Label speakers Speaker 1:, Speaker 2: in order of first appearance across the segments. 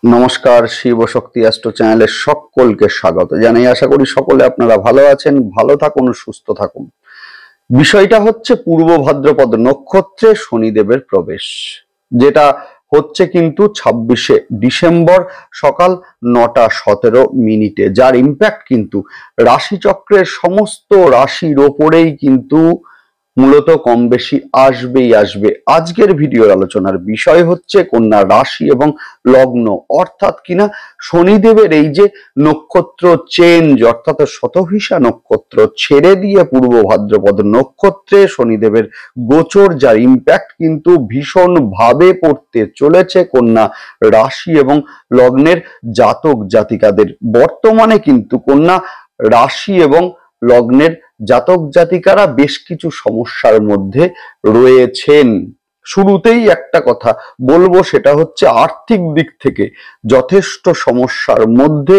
Speaker 1: নমস্কার, শিব শক্তি অ্যাস্ট্রো চ্যানেলে সকলকে স্বাগত জানাই। আশা করি সকলে আপনারা ভালো আছেন, ভালো থাকুন, সুস্থ থাকুন। বিষয়টা হচ্ছে পূর্ব ভাদ্রপদ নক্ষত্রে শনিদেবের প্রবেশ, যেটা হচ্ছে কিন্তু 26শে ডিসেম্বর সকাল 9:17, যার ইম্প্যাক্ট কিন্তু রাশিচক্রের সমস্ত রাশির ওপরেই কিন্তু মূলত কম বেশি আসবে। আজকের ভিডিওর আলোচনার বিষয় হচ্ছে কন্যা রাশি এবং লগ্ন, অর্থাৎ কিনা শনিদেবের এই যে নক্ষত্র চেঞ্জ, অর্থাৎ শতভিষা নক্ষত্র ছেড়ে দিয়ে পূর্ব ভাদ্রপদ নক্ষত্রে শনিদেবের গোচর, যার ইম্প্যাক্ট কিন্তু ভীষণ ভাবে পড়তে চলেছে কন্যা রাশি এবং লগ্নের জাতক জাতিকাদের। বর্তমানে কিন্তু কন্যা রাশি এবং লগ্নের জাতক জাতিকারা বেশ কিছু সমস্যার মধ্যে রয়েছেন। শুরুতেই একটা কথা বলবো, সেটা হচ্ছে আর্থিক দিক থেকে যথেষ্ট সমস্যার মধ্যে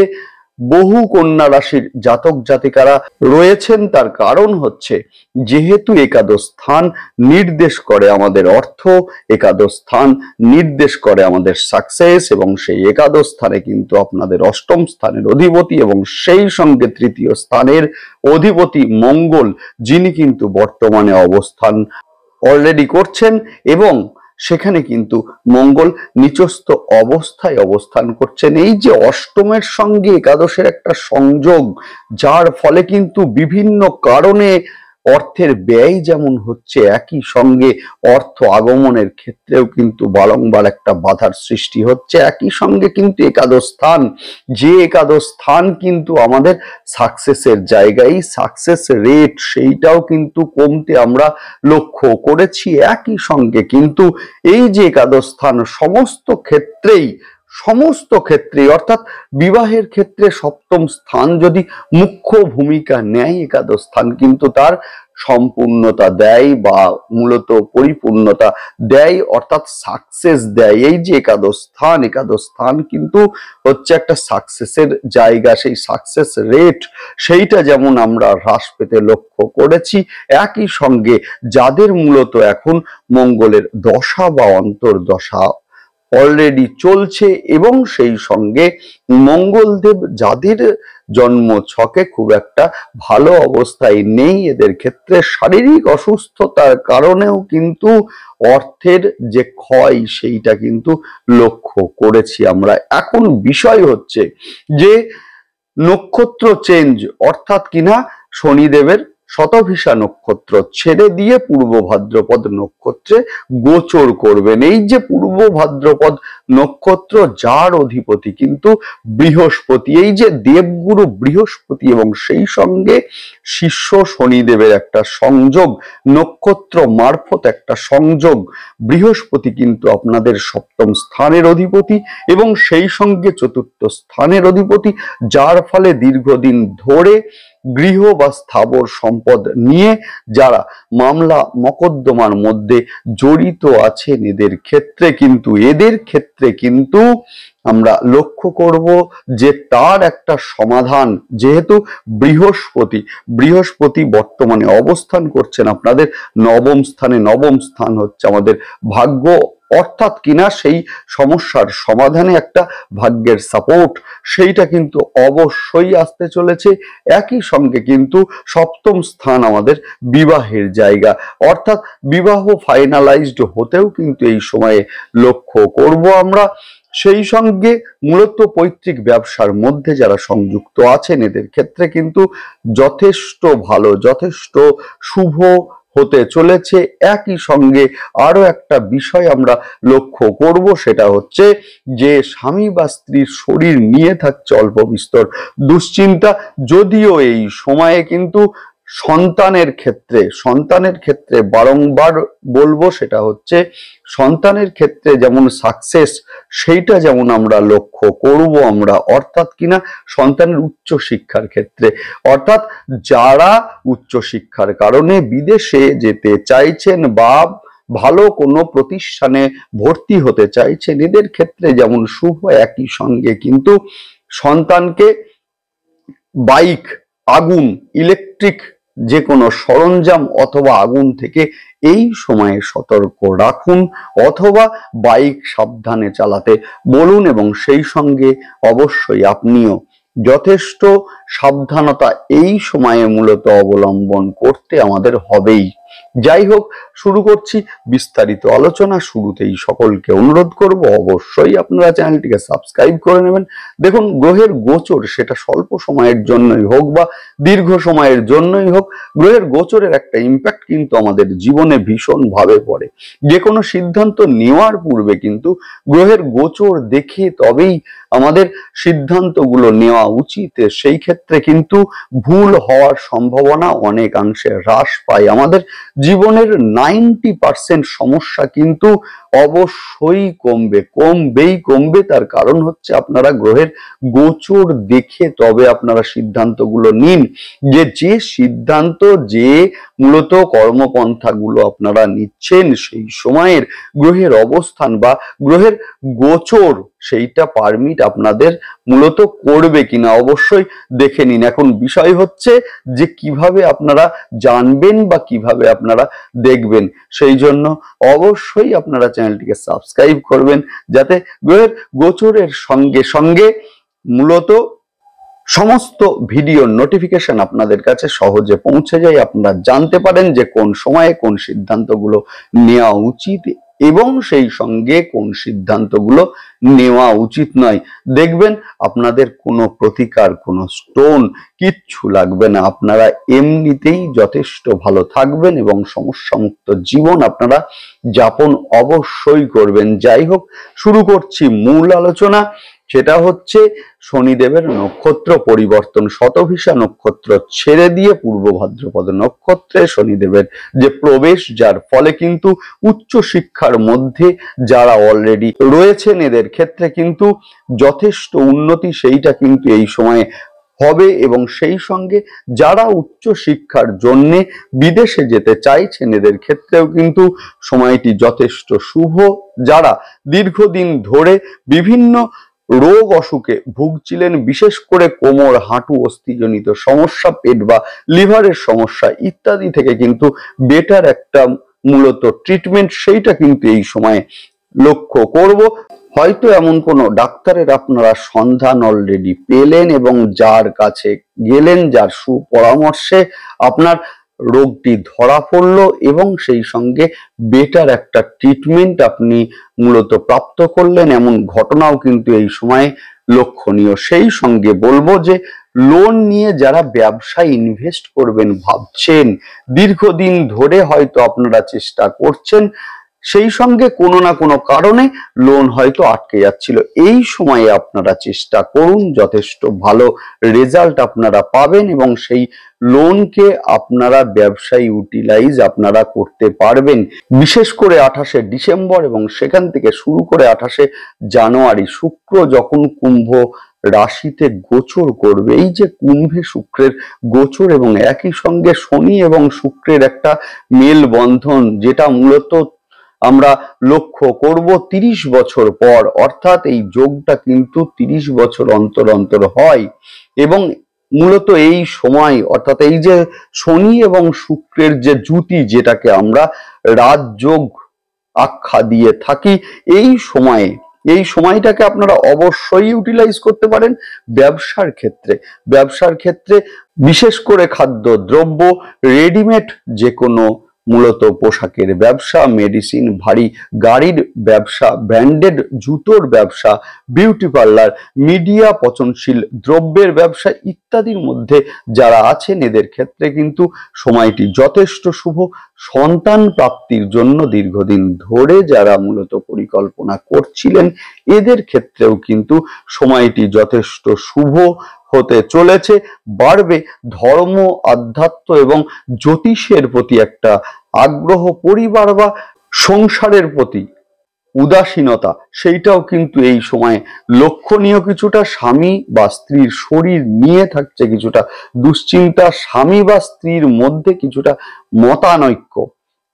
Speaker 1: বহু কন্যা রাশির জাতক জাতিকারা রয়েছেন। তার কারণ হচ্ছে যেহেতু একাদশ স্থান নির্দেশ করে আমাদের অর্থ, একাদশ স্থান নির্দেশ করে আমাদের সাকসেস, এবং সেই একাদশ স্থানে কিন্তু আপনাদের অষ্টম স্থানের অধিপতি এবং সেই সঙ্গে তৃতীয় স্থানের অধিপতি মঙ্গল, যিনি কিন্তু বর্তমানে অবস্থান অলরেডি করছেন, এবং সেখানে কিন্তু মঙ্গল নিচস্থ অবস্থায় অবস্থান করছেন। এই যে অষ্টমের সঙ্গে একাদশের একটা সংযোগ, যার ফলে কিন্তু বিভিন্ন কারণে অর্থের ব্যয় যেমন হচ্ছে, একই সঙ্গে অর্থ আগমনের ক্ষেত্রেও কিন্তু বারংবার একটা বাধার সৃষ্টি হচ্ছে। একই সঙ্গে কিন্তু একাদশ স্থান, যে একাদশ স্থান কিন্তু আমাদের সাকসেসের জায়গায়, সাকসেস রেট সেইটাও কিন্তু কমতে আমরা লক্ষ্য করেছি। একই সঙ্গে কিন্তু এই যে একাদশ স্থান সমস্ত ক্ষেত্রেই অর্থাৎ বিবাহের ক্ষেত্রে সপ্তম স্থান যদি মুখ্য ভূমিকা নেয়, একাদশ স্থান কিন্তু তার সম্পূর্ণতা দেয় বা মূলত পরিপূর্ণতা দেয়, অর্থাৎ সাকসেস দেয়। এই যে একাদশ স্থান কিন্তু হচ্ছে একটা সাকসেসের জায়গা। সেই সাকসেস রেট সেইটা যেমন আমরা হ্রাস পেতে লক্ষ্য করেছি, একই সঙ্গে যাদের মূলত এখন মঙ্গলের দশা বা অন্তর্দশা অলরেডি চলছে, এবং সেই সঙ্গে মঙ্গলদেব যাদের জন্ম ছকে খুব একটা ভালো অবস্থায় নেই, এদের ক্ষেত্রে শারীরিক অসুস্থতার কারণেও কিন্তু অর্থের যে ক্ষয় সেইটা কিন্তু লক্ষ্য করেছি আমরা। এখন বিষয় হচ্ছে যে নক্ষত্র চেঞ্জ, অর্থাৎ কিনা শনিদেবের শতভিষা নক্ষত্র ছেড়ে দিয়ে পূর্ব ভাদ্রপদ নক্ষত্রে গোচর করবেন। এই যে পূর্ব ভাদ্রপদ নক্ষত্র, যার অধিপতি কিন্তু বৃহস্পতি, এই যে দেবগুরু বৃহস্পতি এবং সেই সঙ্গে শিষ্য শনিদেবের একটা সংযোগ, নক্ষত্র মারফত একটা সংযোগ। বৃহস্পতি কিন্তু আপনাদের সপ্তম স্থানের অধিপতি এবং সেই সঙ্গে চতুর্থ স্থানের অধিপতি, যার ফলে দীর্ঘদিন ধরে গৃহ বা স্থাবর সম্পদ নিয়ে যারা মামলা মকদ্দমার মধ্যে জড়িত আছেন, এদের ক্ষেত্রে কিন্তু আমরা লক্ষ্য করব যে তার একটা সমাধান। যেহেতু বৃহস্পতি বর্তমানে অবস্থান করছেন আপনাদের নবম স্থান হচ্ছে আমাদের ভাগ্য, অর্থাৎ কিনা সেই সমস্যার সমাধানে একটা ভাগ্যের সাপোর্ট সেইটা কিন্তু অবশ্যই আসতে চলেছে। একই সঙ্গে কিন্তু সপ্তম স্থান আমাদের বিবাহের জায়গা, অর্থাৎ বিবাহ ফাইনালাইজড হতেও কিন্তু এই সময়ে লক্ষ্য করব আমরা। সেই সঙ্গে মূলত পৈতৃক ব্যবসার মধ্যে যারা সংযুক্ত আছেন, এদের ক্ষেত্রে কিন্তু যথেষ্ট ভালো, যথেষ্ট শুভ হতে চলেছে। একই সঙ্গে আরো একটা বিষয় আমরা লক্ষ্য করব, সেটা হচ্ছে যে স্বামী বা স্ত্রীর শরীর নিয়ে থাকছে অল্প বিস্তর দুশ্চিন্তা। যদিও এই সময়ে কিন্তু সন্তানের ক্ষেত্রে বারংবার বলবো, সেটা হচ্ছে সন্তানের ক্ষেত্রে যেমন সাকসেস সেইটা যেমন আমরা লক্ষ্য করব আমরা, অর্থাৎ কিনা সন্তানের উচ্চ শিক্ষার ক্ষেত্রে, অর্থাৎ যারা উচ্চ শিক্ষার কারণে বিদেশে যেতে চাইছেন বা ভালো কোনো প্রতিষ্ঠানে ভর্তি হতে চাইছেন, এদের ক্ষেত্রে যেমন শুভ। একই সঙ্গে কিন্তু সন্তানকে বাইক, আগুন, ইলেকট্রিক যে কোনো সরঞ্জাম অথবা আগুন থেকে এই সময়ে সতর্ক রাখুন অথবা বাইক সাবধানে চালাতে বলুন, এবং সেই সঙ্গে অবশ্যই আপনিও যথেষ্ট সাবধানতা এই সময়ে মূলত অবলম্বন করতে আমাদের হবেই। যাই হোক, শুরু করছি বিস্তারিত আলোচনা। শুরুতেই সকলকে অনুরোধ করব অবশ্যই আপনারা চ্যানেলটিকে সাবস্ক্রাইব করে নেবেন। দেখুন, গ্রহের গোচর সেটা স্বল্প সময়ের জন্যই হোক বা দীর্ঘ সময়ের জন্যই হোক, গ্রহের গোচরের একটা ইম্প্যাক্ট কিন্তু আমাদের জীবনে ভীষণ ভাবে পড়ে। যে কোনো সিদ্ধান্ত নেওয়ার পূর্বে কিন্তু গ্রহের গোচর দেখে তবেই আমাদের সিদ্ধান্তগুলো নেওয়া উচিত। সেই ক্ষেত্রে কিন্তু ভুল হওয়ার সম্ভাবনা অনেকাংশে হ্রাস পায়। আমাদের জীবনের 90% সমস্যা কিন্তু অবশ্যই কমবেই। তার কারণ হচ্ছে আপনারা গ্রহের গোচর দেখে তবে আপনারা সিদ্ধান্তগুলো নিন। যে সিদ্ধান্ত, যে মূলত কর্মপন্থাগুলো আপনারা নিচ্ছেন, সেই সময়ের গ্রহের অবস্থান বা গ্রহের গোচর সেইটা পারমিট আপনাদের মূলত করবে কিনা অবশ্যই দেখে নিন। এখন বিষয় হচ্ছে যে কিভাবে আপনারা জানবেন বা কিভাবে আপনারা দেখবেন। সেই জন্য অবশ্যই আপনারা চ্যানেলটিকে সাবস্ক্রাইব করবেন, যাতে গ্রহের গোচরের সঙ্গে সঙ্গে মূলত সমস্ত ভিডিওর নোটিফিকেশন আপনাদের কাছে সহজে পৌঁছে যায়। আপনারা জানতে পারেন যে কোন সময়ে কোন সিদ্ধান্তগুলো নেওয়া উচিত এবং সেই সঙ্গে কোন সিদ্ধান্তগুলো নেওয়া উচিত নয়। দেখবেন আপনাদের কোনো প্রতিকার, কোনো স্টোন কিচ্ছু লাগবে না। আপনারা এমনিতেই যথেষ্ট ভালো থাকবেন এবং সমস্যামুক্ত জীবন আপনারা যাপন অবশ্যই করবেন। যাই হোক, শুরু করছি মূল আলোচনা। সেটা হচ্ছে শনিদেবের নক্ষত্র পরিবর্তন। শতভিষা নক্ষত্র ছেড়ে দিয়ে পূর্ব ভাদ্রপদ নক্ষত্রে শনিদেবের যে প্রবেশ, যার ফলে কিন্তু উচ্চ শিক্ষার মধ্যে যারা অলরেডি রয়েছেন এদের ক্ষেত্রে কিন্তু যথেষ্ট উন্নতি সেইটা কিন্তু এই সময়ে হবে। এবং সেই সঙ্গে যারা উচ্চ শিক্ষার জন্য বিদেশে যেতে চাইছেন এদের ক্ষেত্রেও কিন্তু সময়টি যথেষ্ট শুভ। যারা দীর্ঘদিন ধরে বিভিন্ন রোগ অসুখে ভুগছিলেন, বিশেষ করে কোমর, হাঁটু, অস্থিজনিত সমস্যা, পেট বা লিভারের সমস্যা ইত্যাদি থেকে কিন্তু বেটার একটা মূলত ট্রিটমেন্ট সেইটা কিন্তু এই সময়ে লক্ষ্য করব। হয়তো এমন কোনো ডাক্তারের আপনারা সন্ধান অলরেডি পেলেন এবং যার কাছে গেলেন, যার সুপরামর্শে আপনার রোগটি ধরা পড়লো এবং সেই সঙ্গে বেটার একটা ট্রিটমেন্ট আপনি মূলত প্রাপ্ত করলেন, এমন ঘটনাও কিন্তু এই সময়ে লক্ষণীয়। সেই সঙ্গে বলবো যে লোন নিয়ে যারা ব্যবসায় ইনভেস্ট করবেন ভাবছেন, দীর্ঘদিন ধরে হয়তো আপনারা চেষ্টা করছেন, সেই সঙ্গে কোনো না কোনো কারণে লোন হয়তো আটকে যাচ্ছিল, এই সময়ে আপনারা চেষ্টা করুন, যথেষ্ট ভালো রেজাল্ট আপনারা পাবেন এবং সেই লোনকে আপনারা ব্যবসায় ইউটিলাইজ আপনারা করতে পারবেন। বিশেষ করে 28শে ডিসেম্বর এবং সেখান থেকে শুরু করে 28শে জানুয়ারি শুক্র যখন কুম্ভ রাশিতে গোচর করবে, এই যে কুম্ভে শুক্রের গোচর এবং একই সঙ্গে শনি এবং শুক্রের একটা মেল বন্ধন, যেটা মূলত আমরা লক্ষ্য করব 30 বছর পর, অর্থাৎ এই যোগটা কিন্তু 30 বছর অন্তর অন্তর হয়। এবং মূলত এই সময়, অর্থাৎ এই যে শনি এবং শুক্রের যে জুতি, যেটাকে আমরা রাজযোগ আখ্যা দিয়ে থাকি, এই সময়টাকে আপনারা অবশ্যই ইউটিলাইজ করতে পারেন ব্যবসার ক্ষেত্রে বিশেষ করে খাদ্য দ্রব্য, রেডিমেড যে কোনো মূলত পোশাকের ব্যবসা, মেডিসিন, ভারী গাড়ির ব্যবসা, ব্র্যান্ডেড জুতোর ব্যবসা, বিউটি পার্লার, মিডিয়া, পচনশীল দ্রব্যের ব্যবসা ইত্যাদির মধ্যে যারা আছেন এদের ক্ষেত্রে কিন্তু সময়টি যথেষ্ট শুভ। সন্তান প্রাপ্তির জন্য দীর্ঘদিন ধরে যারা মূলত পরিকল্পনা করছিলেন এদের ক্ষেত্রেও কিন্তু সময়টি যথেষ্ট শুভ হতে চলেছে। বাড়বে ধর্ম, আধ্যাত্ম এবং জ্যোতিষের প্রতি একটা আগ্রহ। পরিবার বা সংসারের প্রতি উদাসীনতা সেইটাও কিন্তু এই সময়ে লক্ষণীয়। কিছুটা স্বামী বা স্ত্রীর শরীর নিয়ে থাকছে কিছুটা দুশ্চিন্তা, স্বামী বা স্ত্রীর মধ্যে কিছুটা মতানৈক্য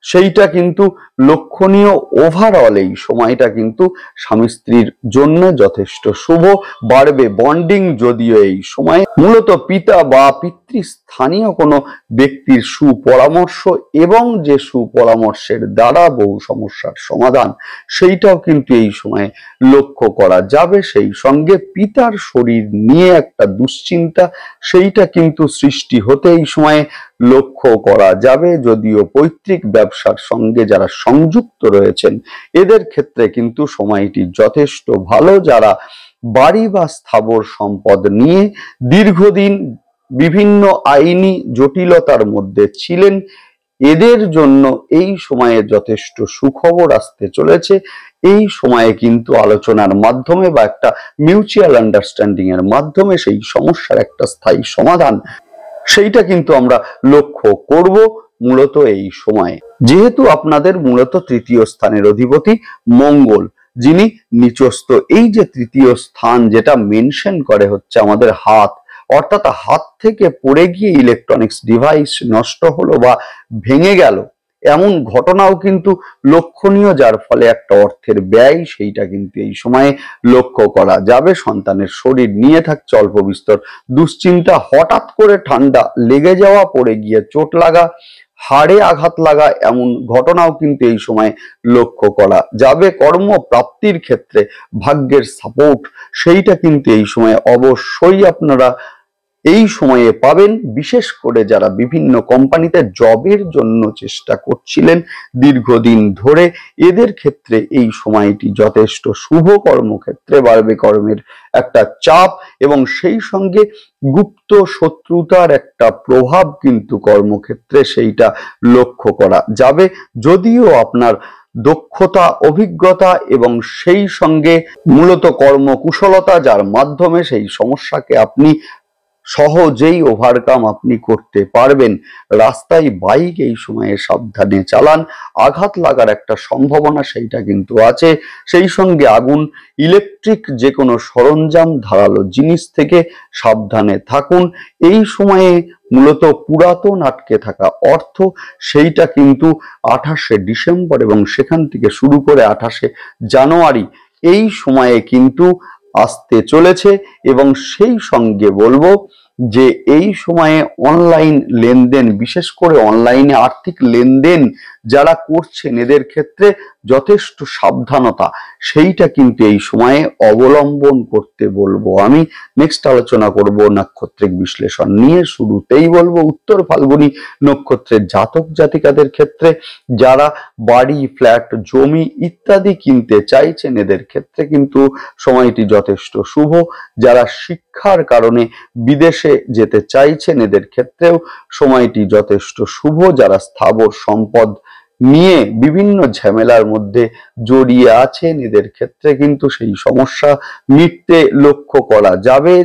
Speaker 1: সেইটা কিন্তু লক্ষণীয়। ওভারঅল এই সময়টা কিন্তু স্বামী স্ত্রীর জন্য যথেষ্ট শুভ। বাড়বে বন্ডিং, যদিও এই সময় মূলত পিতা বা পিতৃস্থানীয় কোনো ব্যক্তির সুপরামর্শ এবং যে সুপরামর্শের দ্বারা বহু সমস্যার সমাধান, সেইটাও কিন্তু এই সময়ে লক্ষ্য করা যাবে। সেই সঙ্গে পিতার শরীর নিয়ে একটা দুশ্চিন্তা, সেইটা কিন্তু সৃষ্টি হতে এই সময়ে লক্ষ্য করা যাবে। যদিও পৈতৃক ব্যবসার সঙ্গে যারা সংযুক্ত রয়েছেন, এদের ক্ষেত্রে কিন্তু সময়টি যথেষ্ট ভালো। যারা বাড়ি বা স্থাবর সম্পদ নিয়ে দীর্ঘদিন বিভিন্ন আইনি জটিলতার মধ্যে ছিলেন, এদের জন্য এই সময়ে যথেষ্ট সুখবর আসতে চলেছে। এই সময়ে কিন্তু আলোচনার মাধ্যমে বা একটা মিউচুয়াল আন্ডারস্ট্যান্ডিং এর মাধ্যমে সেই সমস্যার একটা স্থায়ী সমাধান, সেইটা কিন্তু আমরা লক্ষ্য করব মূলত এই সময়ে। যেহেতু আপনাদের মূলত তৃতীয় স্থানের অধিপতি মঙ্গল, যিনি নিচস্থ, এই যে তৃতীয় স্থান যেটা মেনশন করে হচ্ছে আমাদের হাত, অর্থাৎ হাত থেকে পড়ে গিয়ে ইলেকট্রনিক্স ডিভাইস নষ্ট হলো বা ভেঙে গেল, এমন ঘটনাও কিন্তু লক্ষণীয়, যার ফলে একটা অর্থের ব্যয়, সেইটা কিন্তু এই সময়ে লক্ষ্য করা যাবে। সন্তানের শরীর নিয়ে থাকছে অল্প বিস্তর দুশ্চিন্তা, হঠাৎ করে ঠান্ডা লেগে যাওয়া, পড়ে গিয়ে চোট লাগা, হাড়ে আঘাত লাগা, এমন ঘটনাও কিন্তু এই সময় লক্ষ্য করা যাবে। কর্মপ্রাপ্তির ক্ষেত্রে ভাগ্যের সাপোর্ট, সেইটা কিন্তু এই সময় অবশ্যই আপনারা এই সময়ে পাবেন। বিশেষ করে যারা বিভিন্ন কোম্পানিতে জবের জন্য চেষ্টা করছিলেন দীর্ঘদিন ধরে, এদের ক্ষেত্রে এই সময়টি যথেষ্ট শুভ। কর্মক্ষেত্রে বাড়বে কর্মের একটা চাপ এবং সেই সঙ্গে গুপ্ত শত্রুতার একটা প্রভাব কিন্তু কর্মক্ষেত্রে সেইটা লক্ষ্য করা যাবে। যদিও আপনার দক্ষতা, অভিজ্ঞতা এবং সেই সঙ্গে মূলত কর্মকুশলতা, যার মাধ্যমে সেই সমস্যাকে আপনি সহজেই ওভারকাম আপনি করতে পারবেন। রাস্তায় বাইক এই সময়ে সাবধানে চালান, আঘাত লাগার একটা সম্ভাবনা সেইটা কিন্তু আছে। সেই সঙ্গে আগুন, ইলেকট্রিক যে কোনো সরঞ্জাম, ধারালো জিনিস থেকে সাবধানে থাকুন। এই সময়ে মূলত পুরাতন আটকে থাকা অর্থ, সেইটা কিন্তু 28শে ডিসেম্বর এবং সেখান থেকে শুরু করে 28শে জানুয়ারি এই সময়ে কিন্তু আসতে চলেছে। এবং সেই সঙ্গে বলবো যে এই সময়ে অনলাইন লেনদেন, বিশেষ করে অনলাইনে আর্থিক লেনদেন যারা করছেন, এদের ক্ষেত্রে যথেষ্ট সাবধানতা, সেইটা কিন্তু এই সময়ে অবলম্বন করতে বলবো আমি। নেক্সট আলোচনা করব নাক্ষত্রিক বিশ্লেষণ নিয়ে। শুরুতেই বলবো উত্তর ফাল্গুনী নক্ষত্রের জাতক জাতিকাদের ক্ষেত্রে যারা বাড়ি, ফ্ল্যাট, জমি ইত্যাদি কিনতে চাইছেন, এদের ক্ষেত্রে কিন্তু সময়টি যথেষ্ট শুভ। যারা শিক্ষার কারণে বিদেশে যেতে চাইছেন, এদের ক্ষেত্রেও সময়টি যথেষ্ট শুভ। যারা স্থাবর সম্পদ নিয়ে বিভিন্ন ঝামেলার মধ্যে জড়িয়ে আছেন, এদের ক্ষেত্রে কিন্তু সেই সমস্যা মিটতে লক্ষ্য করা যাবে।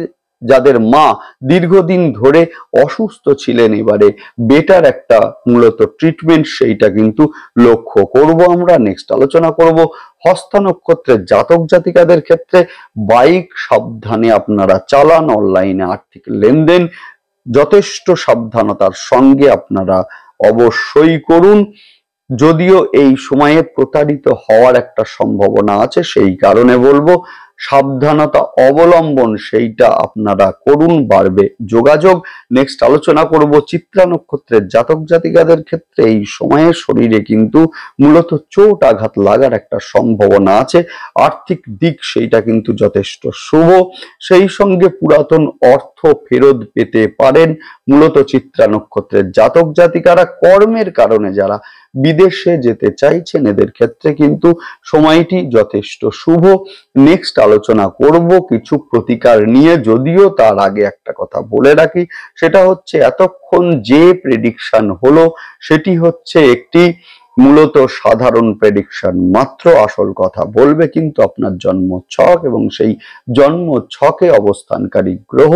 Speaker 1: যাদের মা দীর্ঘদিন ধরে অসুস্থ ছিলেন, এবারে বেটার একটা মূলত ট্রিটমেন্ট, সেইটা কিন্তু লক্ষ্য করব আমরা। নেক্সট আলোচনা করব হস্তা নক্ষত্রের জাতক জাতিকাদের ক্ষেত্রে বাইক সাবধানে আপনারা চালান, অনলাইনে আর্থিক লেনদেন যথেষ্ট সাবধানতার সঙ্গে আপনারা অবশ্যই করুন। যদিও এই সময়ে প্রতারিত হওয়ার একটা সম্ভাবনা আছে, সেই কারণে বলবো সাবধানতা অবলম্বন সেইটা আপনারা করুন, বাড়বে যোগাযোগ। নেক্সট আলোচনা করব চিত্রা নক্ষত্রের জাতক জাতিকাদের ক্ষেত্রে এই সময়ে শরীরে কিন্তু মূলত চোট আঘাত লাগার একটা সম্ভাবনা আছে। আর্থিক দিক সেইটা কিন্তু যথেষ্ট শুভ। সেই সঙ্গে পুরাতন অর্থ ফেরত পেতে পারেন মূলত চিত্রা নক্ষত্রের জাতক জাতিকারা। কর্মের কারণে যারা বিদেশে যেতে চাইছেন, এদের ক্ষেত্রে কিন্তু সময়টি যথেষ্ট শুভ। নেক্সট আলোচনা করব কিছু প্রতিকার নিয়ে। যদিও তার আগে একটা কথা বলে রাখি, সেটা হচ্ছে এতক্ষণ যে প্রেডিকশন হলো সেটি হচ্ছে একটি মূলত সাধারণ প্রেডিকশন মাত্র। আসল কথা বলবে কিন্তু আপনার জন্ম ছক এবং সেই জন্ম ছকে অবস্থানকারী গ্রহ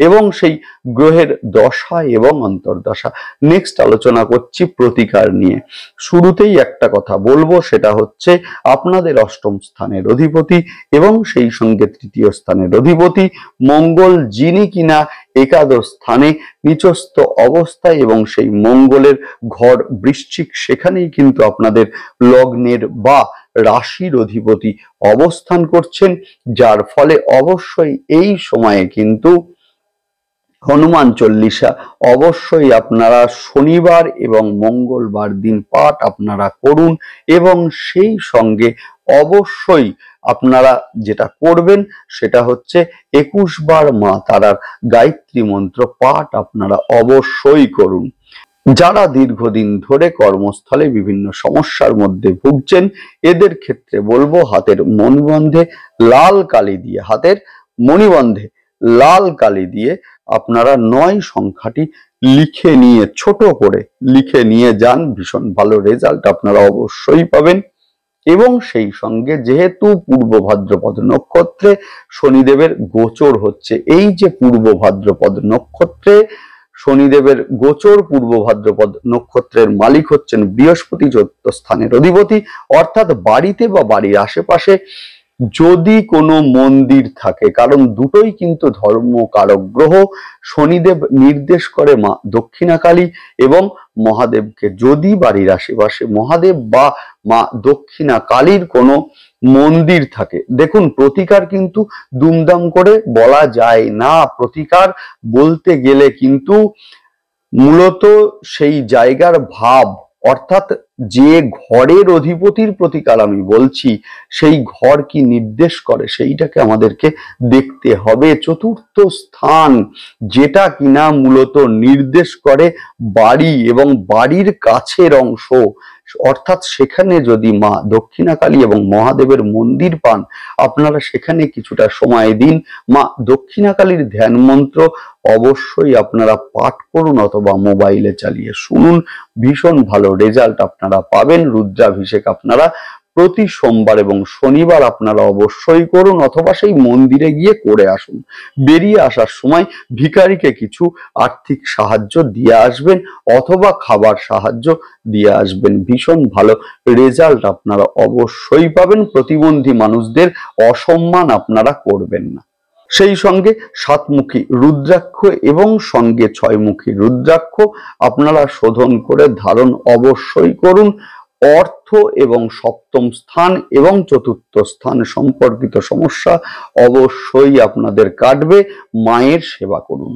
Speaker 1: এবং সেই গ্রহের দশা এবং অন্তর্দশা। নেক্সট আলোচনা করছি প্রতিকার নিয়ে। শুরুতেই একটা কথা বলবো, সেটা হচ্ছে আপনাদের অষ্টম স্থানের অধিপতি এবং সেই সঙ্গে তৃতীয় স্থানের অধিপতি মঙ্গল, যিনি কিনা একাদশ স্থানে নিচস্থ অবস্থায় এবং সেই মঙ্গলের ঘর বৃশ্চিক, সেখানেই কিন্তু আপনাদের লগ্নের বা রাশির অধিপতি অবস্থান করছেন, যার ফলে অবশ্যই এই সময়ে কিন্তু হনুমান চল্লিশা অবশ্যই আপনারা শনিবার এবং মঙ্গলবার দিন পাঠ আপনারা করুন, এবং সেই সঙ্গে অবশ্যই আপনারা যেটা করবেন সেটা হচ্ছে 21 বার মা তারার গায়ত্রী মন্ত্র পাঠ আপনারা অবশ্যই করুন। যারা দীর্ঘদিন ধরে কর্মস্থলে বিভিন্ন সমস্যার মধ্যে ভুগছেন, এদের ক্ষেত্রে বলবো হাতের মণিবন্ধে লাল কালি দিয়ে, হাতের মণিবন্ধে লাল কালি দিয়ে আপনারা 9 সংখ্যাটি লিখে নিয়ে, ছোট করে লিখে নিয়ে যান, ভীষণ ভালো রেজাল্ট আপনারা অবশ্যই পাবেন। এবং সেই সঙ্গে যেহেতু পূর্ব ভাদ্রপদ নক্ষত্রে শনিদেবের গোচর হচ্ছে, এই যে পূর্ব ভাদ্রপদ নক্ষত্রে শনিদেবের গোচর, পূর্ব ভাদ্রপদ নক্ষত্রের মালিক হচ্ছেন বৃহস্পতি, চতুর্থ স্থানের অধিপতি, অর্থাৎ বাড়িতে বা বাড়ির আশেপাশে যদি কোনো মন্দির থাকে, কারণ দুটোই কিন্তু ধর্ম কারক গ্রহ, শনিদেব নির্দেশ করে মা দক্ষিণাকালী এবং মহাদেবকে, যদি বাড়ির আশেপাশে মহাদেব বা মা দক্ষিণাকালীর কোনো মন্দির থাকে, দেখুন প্রতিকার কিন্তু দুমদাম করে বলা যায় না, প্রতিকার বলতে গেলে কিন্তু মূলত সেই জায়গার ভাব, অর্থাৎ যে ঘরের অধিপতির প্রতিকার আমি বলছি, সেই ঘর কি নির্দেশ করে সেইটাকে আমাদেরকে দেখতে হবে। চতুর্থ স্থান যেটা কিনা মূলত নির্দেশ করে বাড়ি এবং বাড়ির কাছের অংশ, অর্থাৎ সেখানে যদি মা দক্ষিণাকালী এবং মহাদেবের মন্দির পান, আপনারা সেখানে কিছুটা সময় দিন, মা দক্ষিণাকালীর ধ্যান মন্ত্র অবশ্যই আপনারা পাঠ করুন অথবা মোবাইলে চালিয়ে শুনুন, ভীষণ ভালো রেজাল্ট আপনারা পাবেন। রুদ্রাভিষেক আপনারা প্রতি সোমবার এবং শনিবার আপনারা অবশ্যই করুন, অথবা সেই মন্দিরে গিয়ে করে আসুন। বেরিয়ে আসার সময় ভিখারিকে কিছু আর্থিক সাহায্য দিয়ে আসবেন অথবা খাবার সাহায্য দিয়ে আসবেন, ভীষণ ভালো রেজাল্ট আপনারা অবশ্যই পাবেন। প্রতিবন্ধী মানুষদের অসম্মান আপনারা করবেন না। সেই সঙ্গে 7মুখী রুদ্রাক্ষ এবং সঙ্গে 6মুখী রুদ্রাক্ষ আপনারা শোধন করে ধারণ অবশ্যই করুন। অর্থ এবং সপ্তম স্থান এবং চতুর্থ স্থান সম্পর্কিত সমস্যা অবশ্যই আপনাদের কাটবে। মায়ের সেবা করুন,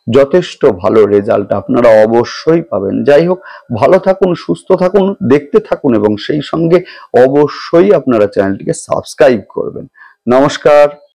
Speaker 1: যথেষ্ট ভালো রেজাল্ট আপনারা অবশ্যই পাবেন। যাই হোক, ভালো থাকুন, সুস্থ থাকুন, দেখতে থাকুন এবং সেই সঙ্গে অবশ্যই আপনারা চ্যানেলটিকে সাবস্ক্রাইব করবেন। নমস্কার।